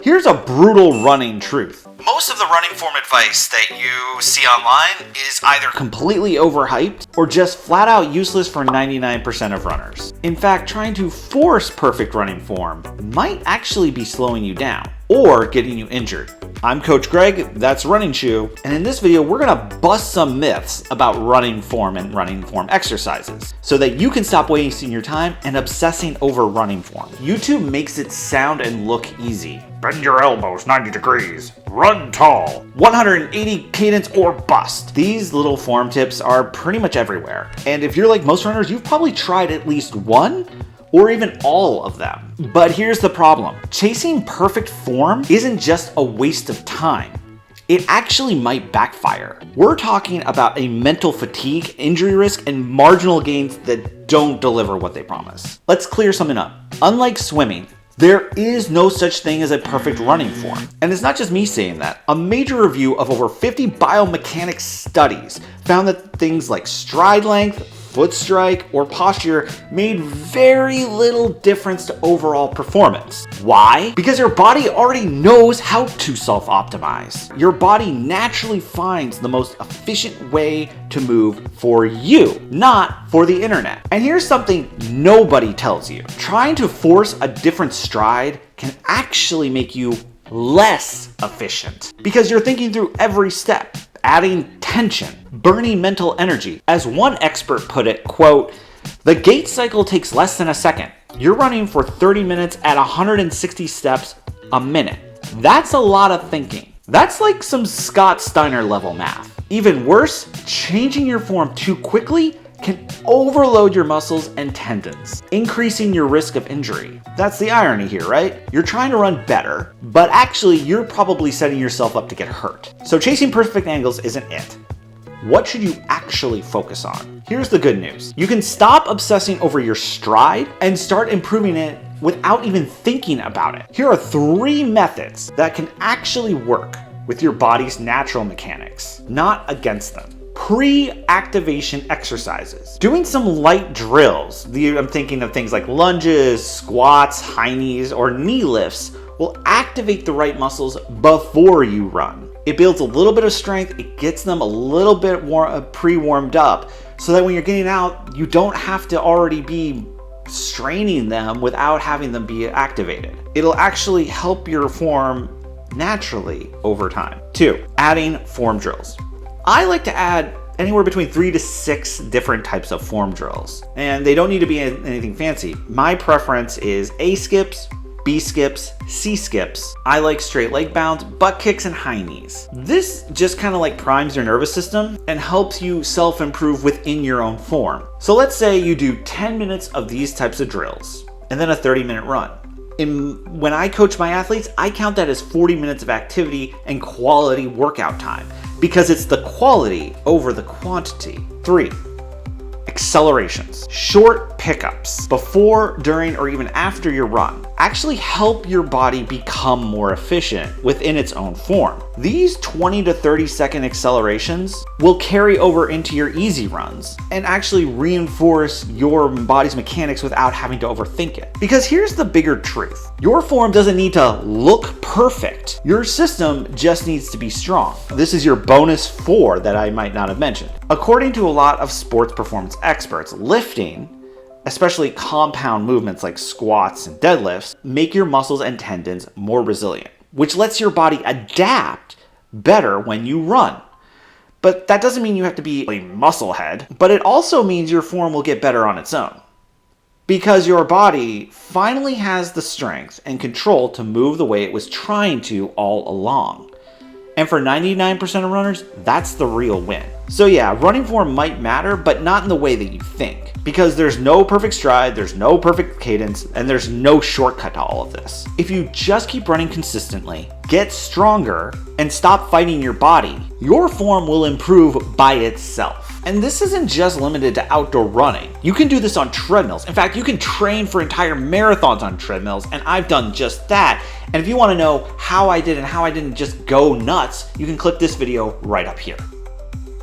Here's a brutal running truth. Most of the running form advice that you see online is either completely overhyped or just flat out useless for 99% of runners. In fact, trying to force perfect running form might actually be slowing you down or getting you injured. I'm Coach Greg, that's Running Shoe, and in this video we're gonna bust some myths about running form and running form exercises so that you can stop wasting your time and obsessing over running form. YouTube makes it sound and look easy. Bend your elbows 90 degrees, run tall, 180 cadence or bust. These little form tips are pretty much everywhere. And if you're like most runners, you've probably tried at least one or even all of them. But here's the problem. Chasing perfect form isn't just a waste of time. It actually might backfire. We're talking about a mental fatigue, injury risk, and marginal gains that don't deliver what they promise. Let's clear something up. Unlike swimming, there is no such thing as a perfect running form. And it's not just me saying that. A major review of over 50 biomechanics studies found that things like stride length, foot strike, or posture made very little difference to overall performance. Why? Because your body already knows how to self-optimize. Your body naturally finds the most efficient way to move for you, not for the internet. And here's something nobody tells you. Trying to force a different stride can actually make you less efficient because you're thinking through every step, adding tension, burning mental energy. As one expert put it, quote, "The gait cycle takes less than a second. You're running for 30 minutes at 160 steps a minute. That's a lot of thinking." That's like some Scott Steiner level math. Even worse, changing your form too quickly can overload your muscles and tendons, increasing your risk of injury. That's the irony here, right? You're trying to run better, but actually you're probably setting yourself up to get hurt. So chasing perfect angles isn't it. What should you actually focus on? Here's the good news. You can stop obsessing over your stride and start improving it without even thinking about it. Here are 3 methods that can actually work with your body's natural mechanics, not against them. Pre-activation exercises. Doing some light drills, I'm thinking of things like lunges, squats, high knees, or knee lifts, will activate the right muscles before you run. It builds a little bit of strength, it gets them a little bit pre-warmed up, so that when you're getting out, you don't have to already be straining them without having them be activated. It'll actually help your form naturally over time. 2, adding form drills. I like to add anywhere between 3 to 6 different types of form drills, and they don't need to be anything fancy. My preference is A skips, B skips, C skips. I like straight leg bounds, butt kicks, and high knees. This just kind of like primes your nervous system and helps you self-improve within your own form. So let's say you do 10 minutes of these types of drills and then a 30-minute run. When I coach my athletes, I count that as 40 minutes of activity and quality workout time because it's the quality over the quantity. 3, accelerations. Short pickups before, during, or even after your run actually help your body become more efficient within its own form. These 20 to 30 second accelerations will carry over into your easy runs and actually reinforce your body's mechanics without having to overthink it. Because here's the bigger truth. Your form doesn't need to look perfect. Your system just needs to be strong. This is your bonus 4 that I might not have mentioned. According to a lot of sports performance experts, lifting, especially compound movements like squats and deadlifts, make your muscles and tendons more resilient, which lets your body adapt better when you run. But that doesn't mean you have to be a musclehead, but it also means your form will get better on its own. Because your body finally has the strength and control to move the way it was trying to all along. And for 99% of runners, that's the real win. So yeah, running form might matter, but not in the way that you think. Because there's no perfect stride, there's no perfect cadence, and there's no shortcut to all of this. If you just keep running consistently, get stronger, and stop fighting your body, your form will improve by itself. And this isn't just limited to outdoor running. You can do this on treadmills. In fact, you can train for entire marathons on treadmills, and I've done just that. And if you want to know how I did and how I didn't just go nuts, you can click this video right up here.